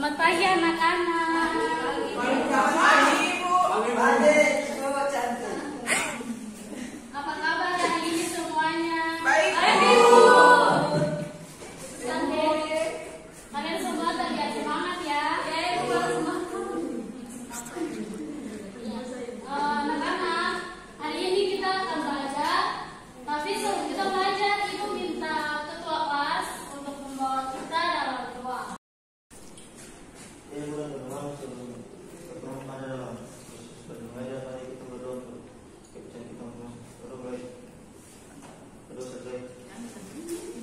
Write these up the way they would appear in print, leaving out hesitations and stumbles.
Selamat pagi anak-anak. Pagi Ibu. Apa kabar hari ini semuanya? Baik, Ibu. Kalian semua terlihat semangat ya. Anak-anak, hari ini kita akan belajar. Tapi sebelum kita belajar, Ibu minta ketua kelas untuk membawa kita dalam doa.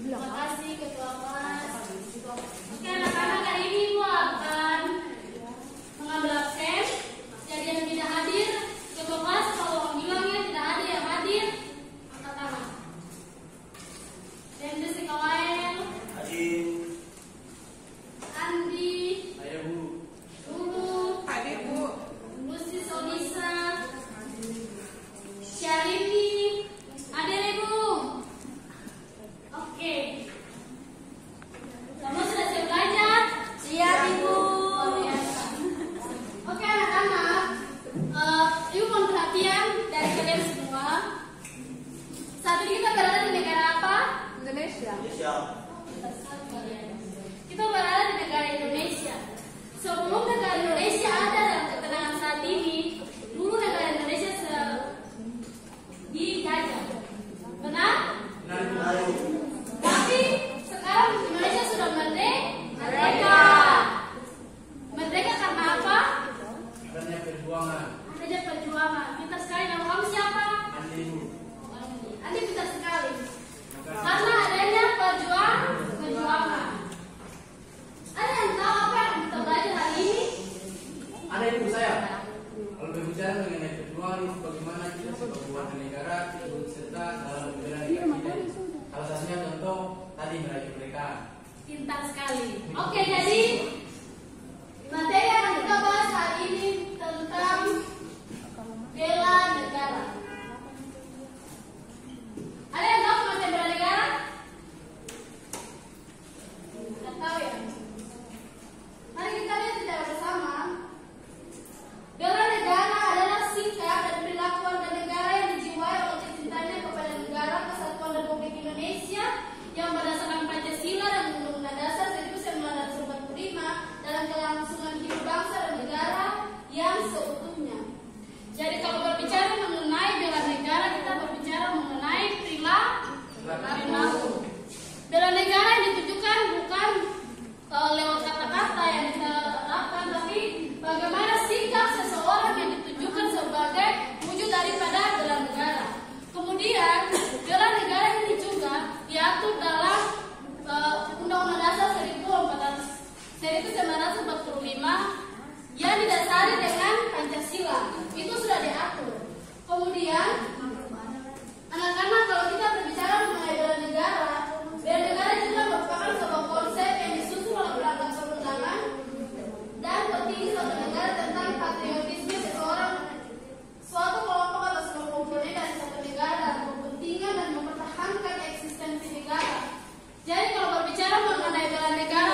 Terima kasih ketua kelas. Oke anak-anak, hari ini Ibu akan mengambil absen. Jadi yang tidak hadir, ketua kelas kalau bilangnya tidak hadir, yang hadir angkat tangan. Dan Jessica Wael, Andi, Lulu, Hadir Bu. Lucy Solisa, Syarimi, hadir Ibu. Oke. Kamu sudah siap belajar? Siap Ibu. Luar biasa. Oke anak-anak, Ibu mohon perhatian dari kalian semua. Saat ini kita berada di negara apa? Indonesia. Kita berada di negara Indonesia. Sebelum negara Indonesia ada dalam ketenangan saat ini, dulu negara Indonesia dijajah. Benar? Tapi sekarang Indonesia sudah merdeka. Merdeka karena apa? Adanya perjuangan. Adanya perjuangan. Pintar sekali. Nama kamu siapa? Andi. Andi pintar sekali. Karena adanya perjuangan. Ada yang tahu apa yang kita belajar hari ini? Ada ibu saya. Kalau berbicara mengenai perjuangan, bagaimana kita sebagai warga negara ikut serta dalam membela negara kita. Salah satunya contoh tadi meraih kemerdekaan. Pintar sekali. Oke, jadi materi yang akan kita bahas hari ini tentang bela negara. Ada yang tahu pengertian bela negara? Tidak tahu ya? Mari kita lihat secara bersama. Bela negara adalah sikap dan perilaku warga negara yang dijiwai oleh cintanya kepada negara, kesatuan Republik Indonesia yang berdasarkan Pancasila dan Undang-Undang Dasar 1945 dalam kelangsungan hidup bangsa dan negara yang seutuhnya. Jadi kalau berbicara mengenai bela negara, kita berbicara mengenai perilaku. Bela negara yang ditujukan bukan lewat kata-kata yang kita terapkan, tapi bagaimana sikap seseorang yang ditujukan sebagai wujud daripada bela negara. Kemudian bela negara ini juga diatur dalam Undang-Undang Dasar 1945 yang didasari dengan Pancasila. Itu sudah diatur. Kemudian anak-anak, kalau kita berbicara mengenai bela negara juga merupakan sebuah konsep yang disusun oleh beragam perundangan dan pentingnya suatu negara tentang patriotisme seseorang, suatu kelompok atau sebuah komponen dari satu negara dalam kepentingan dan mempertahankan eksistensi negara. Jadi kalau berbicara mengenai bela negara,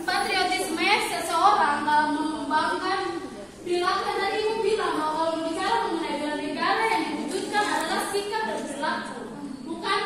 patriotisme seseorang dalam mengembangkan perilaku, dan tadi Ibu bilang bahwa kalau berbicara mengenai bela negara yang diwujudkan adalah sikap dan perilaku, bukan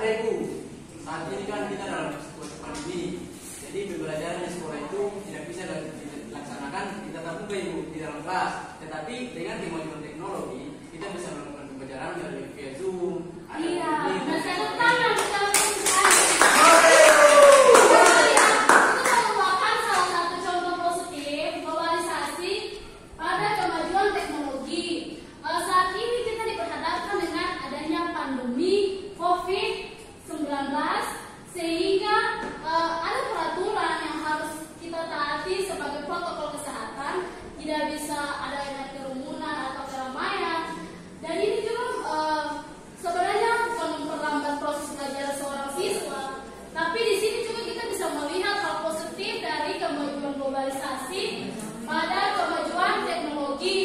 Adekku, saat ini kan kita dalam situasi pandemi, jadi pembelajaran di sekolah itu tidak bisa dilaksanakan di tatap muka ibu di dalam kelas. Tetapi dengan kemajuan teknologi, kita bisa melakukan pembelajaran melalui via Zoom. Iya, dan saya tanya misalnya sehingga ada peraturan yang harus kita taati sebagai protokol kesehatan, tidak bisa adanya kerumunan atau keramaian. Dan ini juga sebenarnya bukan memperlambat proses belajar seorang siswa, tapi di sini juga kita bisa melihat hal positif dari kemajuan globalisasi pada kemajuan teknologi.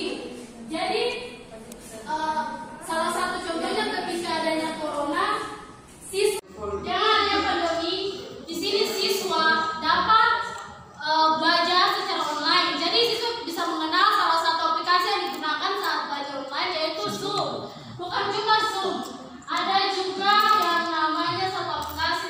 Jadi salah satu contohnya ketika adanya corona, jangan hanya pandemi, di sini siswa dapat belajar secara online. Jadi siswa bisa mengenal salah satu aplikasi yang digunakan saat belajar online, yaitu Zoom. Bukan cuma Zoom, ada juga yang namanya satu aplikasi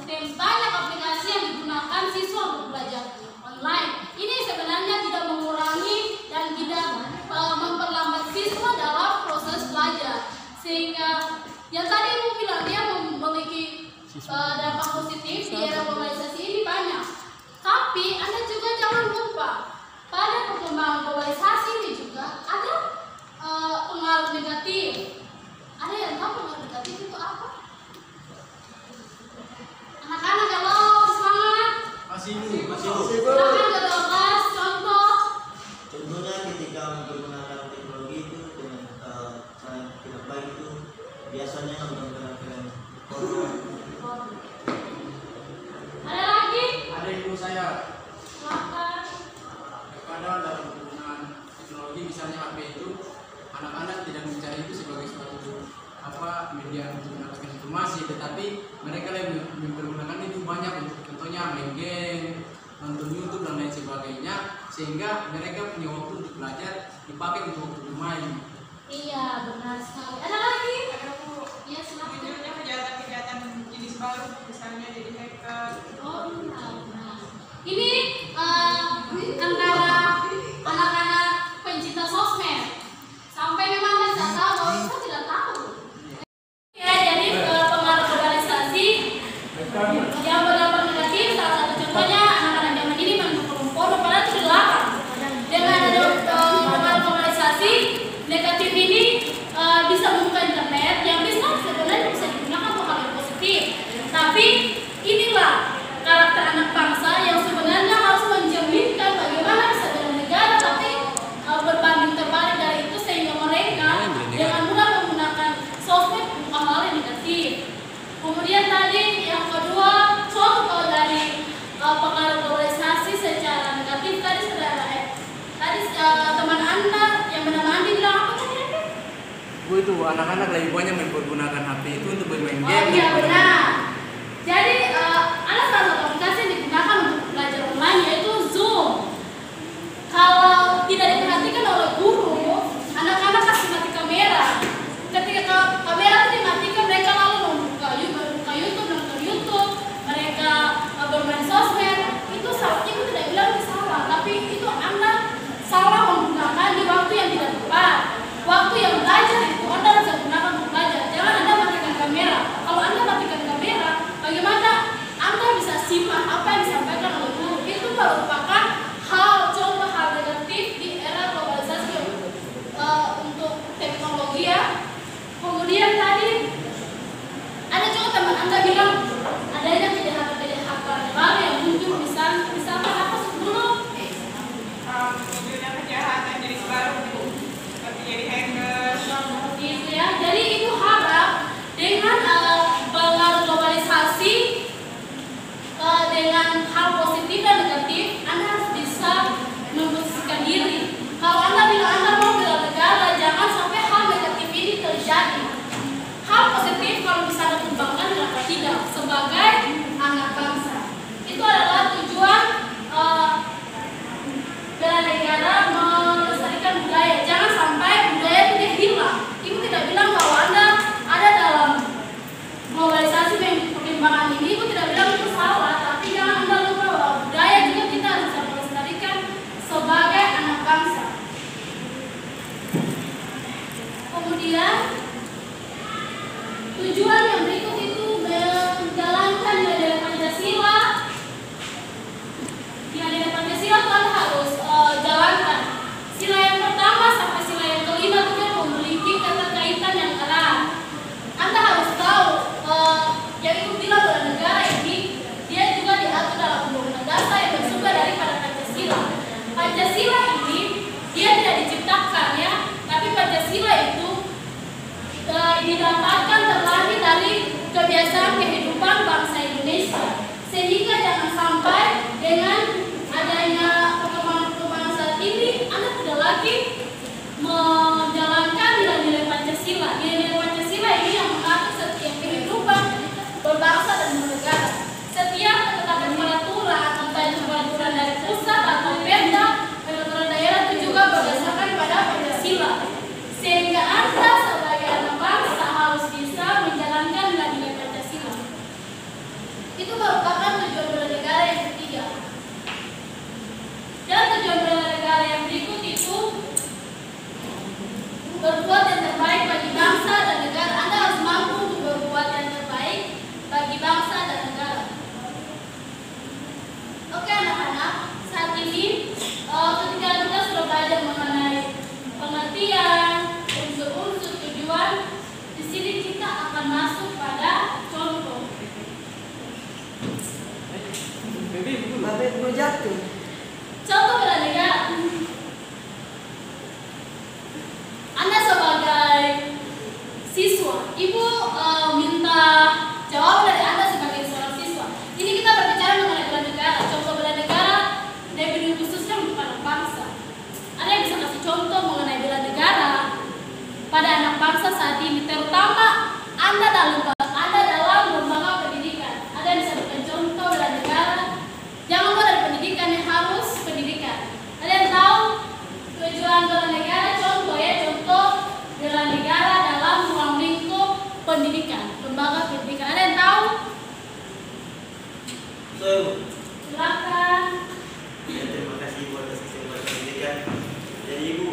Tem. Banyak aplikasi yang digunakan siswa untuk belajar online. Ini sebenarnya tidak mengurangi dan tidak memperlambat siswa dalam proses belajar. Sehingga yang tadi Ibu bilang dia memiliki dampak positif di era globalisasi ini banyak. Tapi Anda juga jangan lupa pada perkembangan globalisasi ini juga ada pengaruh negatif. Ada yang tahu pengaruh negatif itu apa? Anak-anak kalau semangat. Masih Silakan ke kelas contoh. Contohnya ketika menggunakan teknologi itu dengan cara yang tidak baik itu biasanya menggunakan Ada lagi? ada ibu saya. Silakan. Kadang dalam penggunaan teknologi misalnya HP itu, anak-anak tidak mencari itu sebagai suatu media untuk mendapatkan informasi, tetapi mereka lebih mempergunakan itu banyak untuk contohnya main game, nonton YouTube dan lain sebagainya, sehingga mereka punya waktu untuk belajar dipakai untuk waktu bermain. Iya, benar sekali. Ada lagi? Ada Bu. Iya, silakan. Munculnya kejahatan-kejahatan jenis baru, misalnya jadi hacker. Oh iya, benar. Ini antara anak-anak pencinta sosmed sampai memang Anda tidak tahu bahwa kita tidak tahu. Ya, jadi pengaruh globalisasi yang berdampak negatif, salah satu contohnya anak-anak zaman ini menonton porno padahal itu dilarang. Dengan ada pengaruh globalisasi negatif ini bisa membuka internet yang bisa sebenarnya bisa digunakan untuk hal yang positif. Tapi inilah karakter anak bangsa yang sebenarnya harus mencerminkan bagaimana bisa bernegara, tapi berbanding terbalik dari itu sehingga mereka dengan mudah menggunakan sosmed bukan hal yang negatif. Kemudian tadi yang kedua, contoh dari pengaruh globalisasi secara negatif tadi teman Anda yang bernama Andi bilang apa tadi? Bu, itu anak-anak lebih banyak mempergunakan HP itu untuk bermain game. Oh iya benar. Jadi ada salah satu aplikasi yang digunakan untuk belajar online yaitu Zoom. Kalau tidak diperhatikan oleh guru, anak-anak kasih mati kamera. Ketika kamera itu dimatikan, mereka lalu membuka YouTube, nonton YouTube, mereka bermain sosmed. Itu salah, itu tidak bilang itu salah, tapi itu Anda salah menggunakan di waktu yang tidak tepat. Waktu yang belajar itu Anda harus gunakan untuk belajar. Jangan Anda matikan kamera. Kalau Anda perkembangan ini Ibu tidak bilang itu salah, tapi jangan Anda lupa bahwa budaya juga kita harus bisa melestarikan sebagai anak bangsa. Kemudian tujuan yang berikut itu menjalankan nilai-nilai Pancasila. Nilai-nilai Pancasila itu Anda harus jalankan. Sila yang pertama sampai sila yang kelima itu kan memiliki keterkaitan yang erat. Anda harus tahu yang Ibu bilang bahwa negara ini dia juga diatur dalam undang-undang dasar yang bersumber daripada Pancasila. Pancasila ini dia tidak diciptakan ya, tapi Pancasila itu didapatkan terlahir dari kebiasaan kehidupan bangsa Indonesia, sehingga jangan sampai dengan adanya perkembangan saat ini Anda tidak lagi menjalankan nilai-nilai Pancasila. Nilai-nilai Pancasila ini yang mengatur setiap kehidupan berbangsa dan bernegara. Setiap ketetapan peraturan, entah itu peraturan dari pusat atau Pemda, peraturan daerah itu juga berdasarkan pada Pancasila. Sehingga Anda sebagai anak bangsa harus bisa menjalankan nilai-nilai Pancasila. Itu merupakan tujuan bernegara yang ketiga. Dan tujuan bernegara yang berikut itu berbuat yang terbaik bagi bangsa dan negara. Anda harus mampu untuk berbuat yang terbaik bagi bangsa dan negara. Oke anak-anak, saat ini ketika kita sudah belajar mengenai pengertian, unsur-unsur tujuan, di sini kita akan masuk pada contoh. Contoh bela negara. Anda sebagai siswa, Ibu minta jawaban dari Anda sebagai seorang siswa. Ini kita berbicara mengenai bela negara. Contoh bela negara lebih khususnya untuk anak bangsa. Ada yang bisa kasih contoh mengenai bela negara pada anak bangsa saat ini, terutama Anda dalam lembaga pendidikan. Ada yang bisa berikan contoh bela negara. Jangan lupa dari pendidikan yang harus pendidikan. Ada yang tahu tujuan bela negara? Contoh ya, contoh bela negara dalam ruang lingkup pendidikan, lembaga pendidikan. Ada yang tahu? Silakan. Ya, terima kasih Ibu atas kesempatan pendidikan. Jadi Ibu,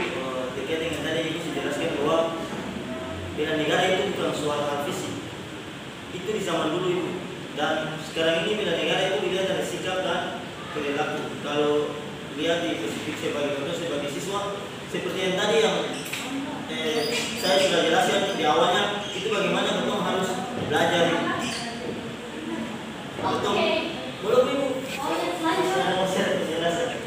terkait dengan tadi Ibu sudah jelaskan bahwa bela negara itu bukan soal hal fisik. Itu di zaman dulu Ibu. Dan sekarang ini bela negara itu dilihat dari sikap dan perilaku. Kalau lihat di perspektif sebagai siswa, seperti yang tadi yang saya sudah jelaskan di awalnya, itu bagaimana betul harus belajar. Betul. Belum Ibu. Saya mau share penjelasan.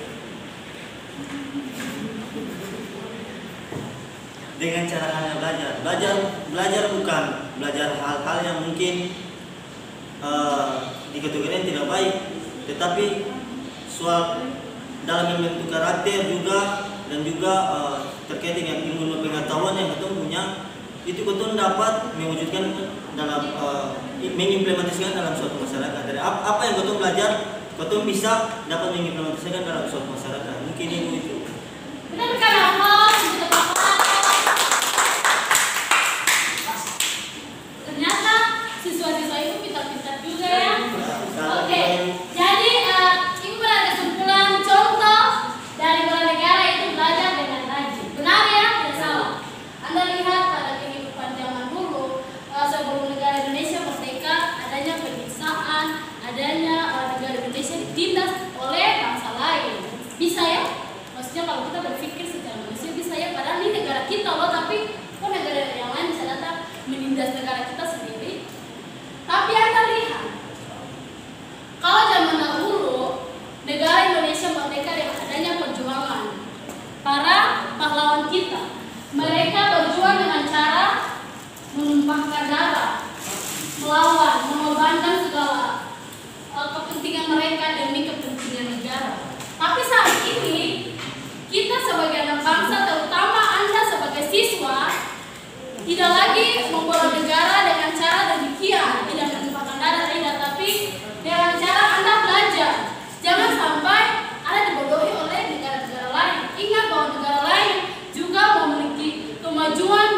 Dengan cara Anda belajar bukan belajar hal-hal yang mungkin dikategorikan tidak baik, tetapi soal dalam membentuk karakter juga, dan juga terkait dengan ilmu pengetahuan yang kita punya, itu kita dapat mewujudkan dalam mengimplementasikan dalam suatu masyarakat. Dari apa yang kita belajar, kita bisa dapat mengimplementasikan dalam suatu masyarakat. Mungkin itu. Benar kan apa? Ternyata siswa-siswa itu pintar-pintar juga ya. Oke, jadi Ibu berada kesimpulan contoh dari bela negara itu belajar dengan rajin. Benar ya? Tidak salah. Anda lihat pada kehidupan zaman dulu sebelum negara Indonesia merdeka, adanya penyiksaan, adanya negara Indonesia ditindas oleh bangsa lain. Bisa ya? Maksudnya kalau kita berpikir secara manusia bisa ya, padahal ini negara kita loh, tapi kok negara yang lain bisa datang menindas negara kita sendiri. Tapi Anda lihat, kalau zaman dahulu negara Indonesia merdeka dengan adanya perjuangan para pahlawan kita, mereka berjuang dengan cara menumpahkan darah, melawan, mengorbankan segala kepentingan mereka demi kepentingan negara. Tapi saat ini kita sebagai anak bangsa, terutama Anda sebagai siswa, tidak lagi membela negara dengan cara demikian, tidak menumpahkan darah, tidak, tapi dengan cara Anda belajar. Jangan sampai Anda dibodohi oleh negara-negara lain. Ingat bahwa negara lain juga memiliki kemajuan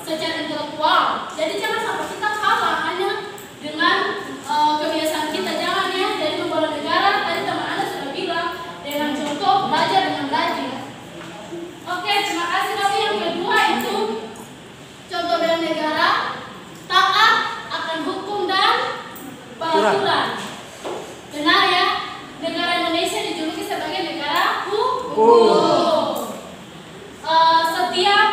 secara intelektual. Jadi jangan sampai kita kalah hanya dengan peraturan. Benar ya? Negara Indonesia dijuluki sebagai negara hukum. Setiap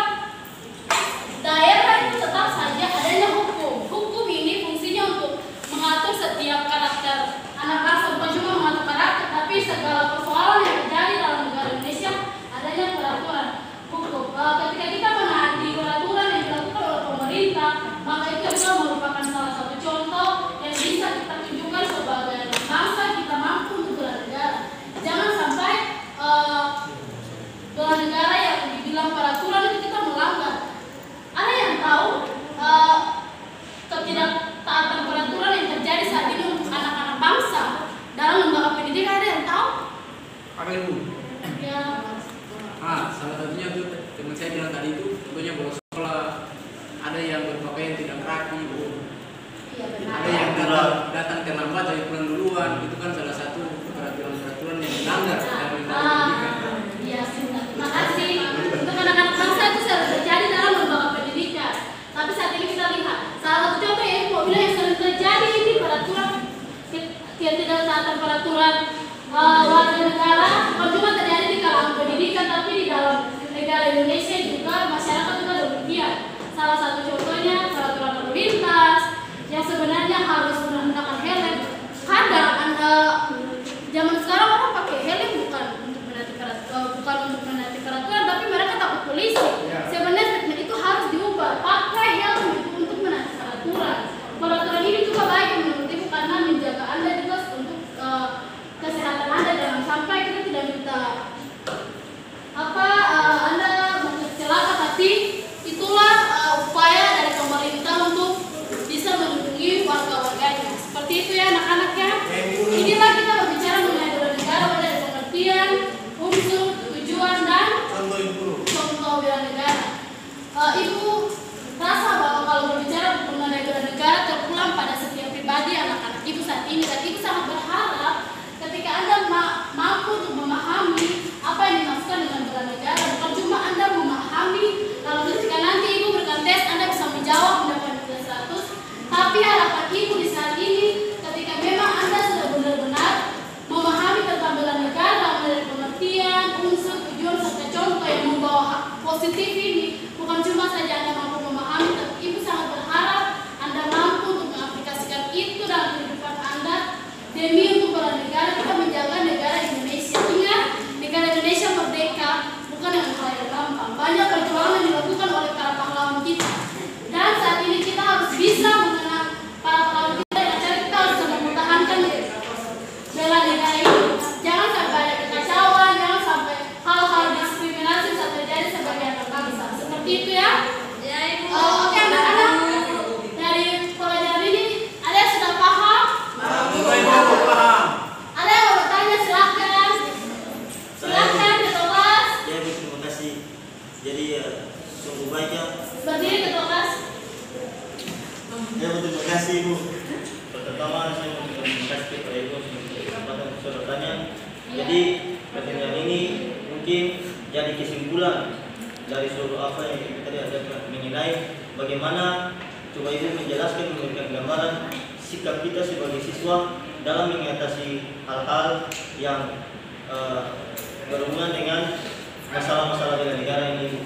daerah itu tetap saja adanya hukum. Hukum ini fungsinya untuk mengatur setiap karakter anak bangsa, bukan cuma mengatur karakter, tapi segala persoalan yang terjadi dalam negara Indonesia adanya peraturan hukum. Ketika kita menaati peraturan yang dilakukan oleh pemerintah, maka itu juga merupakan salah satu contoh yang bisa kita tunjukkan sebagai bangsa kita mampu untuk bernegara. Jangan sampai bernegara yang dibilang peraturan itu kita melanggar. Ada yang tahu ketidaktaatan peraturan yang terjadi saat ini untuk anak-anak bangsa dalam lembaga pendidikan, ada yang tahu? Apa itu? Ya. Salah satunya tuh teman saya bilang tadi itu, contohnya bolos sekolah, ada yang berpakaian tidak rapi, Iya benar. ada yang datang terlambat dari pulang duluan, itu kan salah satu peraturan-peraturan yang dilanggar dari lembaga pendidikan. Iya, terima kasih. Untuk anak-anak bangsa itu sering terjadi dalam lembaga pendidikan. Tapi saat ini kita lihat salah satu contoh yang mau bilang yang sering terjadi ini peraturan ketidaktaatan peraturan warga negara, bukan cuma terjadi di kalangan pendidikan, tapi di dalam negara Indonesia juga masyarakat juga demikian. Salah satu contohnya peraturan lalu lintas yang sebenarnya harus menggunakan helm. Kadang zaman sekarang orang pakai helm bukan untuk menaati peraturan, tapi mereka takut polisi. Sebenarnya statement itu harus diubah. Pakai helm itu untuk menaati peraturan. Peraturan ini juga baik menurut ibu karena menjaga Anda juga untuk kesehatan Anda, jangan sampai kita tidak minta Anda celaka, tapi itulah upaya dari pemerintah untuk bisa melindungi warga-warganya. Seperti itu ya anak-anak ya. Inilah kita berbicara mengenai bernegara pada pengertian, unsur, tujuan dan contoh bela negara. Ibu rasa bahwa kalau berbicara mengenai bela negara terpulang pada setiap pribadi anak-anak ibu saat ini, dan ibu sangat berharap ketika Anda mampu untuk memahami apa yang dimaksudkan dengan bela negara, bukan cuma Anda memahami kalau ketika nanti ibu berikan tes Anda bisa menjawab mendapat nilai 100, tapi harapan ibu di saat ini ketika memang Anda sudah benar-benar memahami tentang bela negara dari pengertian, unsur, tujuan serta contoh yang membawa positif ini, bukan cuma saja Anda mampu memahami, tapi ibu sangat berharap Anda mampu untuk mengaplikasikan itu dalam kehidupan Anda demi untuk bela negara, kita menjaga negara Indonesia. Ingat, negara Indonesia merdeka bukan dengan hal yang gampang. Banyak perjuangan yang dilakukan oleh para pahlawan kita. Dan saat ini kita harus bisa mengenal para pahlawan kita dengan cara kita harus mempertahankan bela negara ini. Jangan sampai ada kekacauan, jangan sampai hal-hal diskriminasi bisa terjadi sebagai anak bangsa. Seperti itu ya. Oke anak-anak, dari pelajaran ini ada yang sudah paham? Ada yang mau bertanya silahkan. Silahkan ketua kelas. Ya Bu, terima kasih. Jadi sungguh baik ya. Berdiri ketua kelas. Ya Bu, terima kasih Bu. Pertama saya mau terima kasih kepada Ibu untuk kesempatan bisa bertanya. Jadi pertanyaan ini mungkin jadi kesimpulan dari seluruh apa yang kita tadi ada mengenai bagaimana coba Ibu menjelaskan, memberikan gambaran sikap kita sebagai siswa dalam mengatasi hal-hal yang berhubungan dengan masalah-masalah bela negara ini.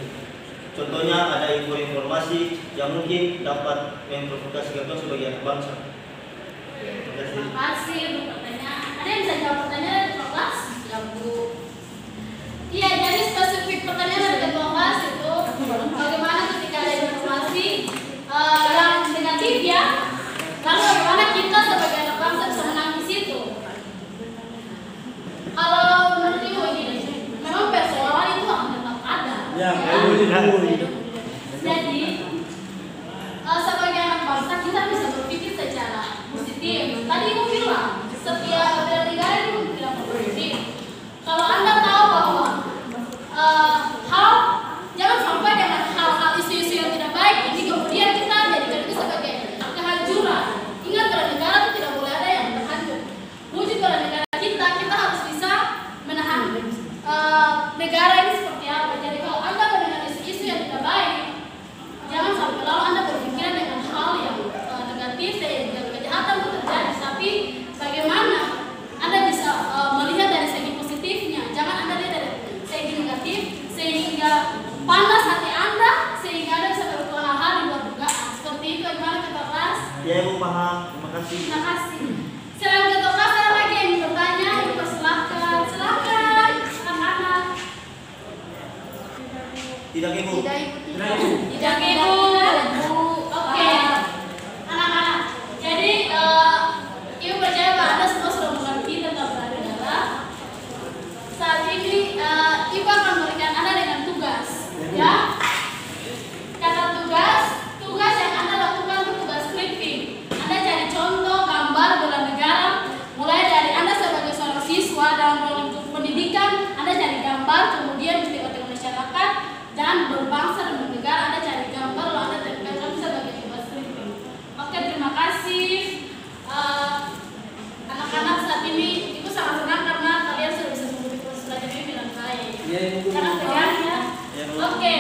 Contohnya ada informasi yang mungkin dapat memprovokasi kita sebagai anak bangsa. Terima kasih. Terima kasih untuk pertanyaan. Ada yang bisa jawab pertanyaan dari ketua kelas? Ya Bu. Iya, jadi spesifik pertanyaan dari ketua kelas itu bagaimana ketika ada informasi yang negatif ya, lalu bagaimana kita sebagai anak bangsa bisa menangis itu? Kalau menurut ibu begini, memang persoalan itu akan tetap ada. Jadi sebagai anak bangsa kita bisa berpikir secara positif. Tadi ibu bilang setiap bela negara itu tidak positif. Kalau Anda tahu bahwa jangan sampai dengan hal-hal isu-isu yang tidak baik ini kemudian kita jadikan itu sebagai kehancuran. Ingat, bela negara itu tidak boleh ada yang terhancur. Wujud bela negara kita harus bisa menahan negara ini seperti apa. Jadi kalau Anda mendengar isu-isu yang tidak baik, jangan sampai lalu Anda berpikiran dengan hal yang negatif dan kejahatan itu terjadi. Tapi bagaimana Anda bisa melihat dari segi positifnya. Jangan Anda lihat dari segi negatif sehingga panas hati Anda, sehingga Anda bisa melakukan hal-hal di luar dugaan. Seperti itu. Gimana Kak Ras? Ya Ibu paham. Terima kasih. Terima kasih. Selain Kak Ras, ada lagi yang bertanya? Ibu persilahkan. Silakan anak-anak. Tidak Ibu. Tidak Ibu. Oke. Anak-anak. Jadi Ibu percaya bahwa Anda semua sudah mengerti tentang bernegara. Saat ini Ibu akan memberikan Anda dengan tugas, ya. Kata tugas yang Anda lakukan itu tugas clipping. Anda cari contoh gambar bela negara, mulai dari Anda sebagai seorang siswa dalam role lingkup pendidikan, Anda cari gambar, kemudian di tengah-tengah masyarakat dan berbangsa dan bernegara, Anda cari gambar, lalu Anda tempelkan sebagai tugas clipping. Oke, terima kasih. Anak-anak, saat ini Ibu sangat senang karena kalian sudah bisa mengikuti proses belajar ini dengan baik. Karena tegang ya. Oke.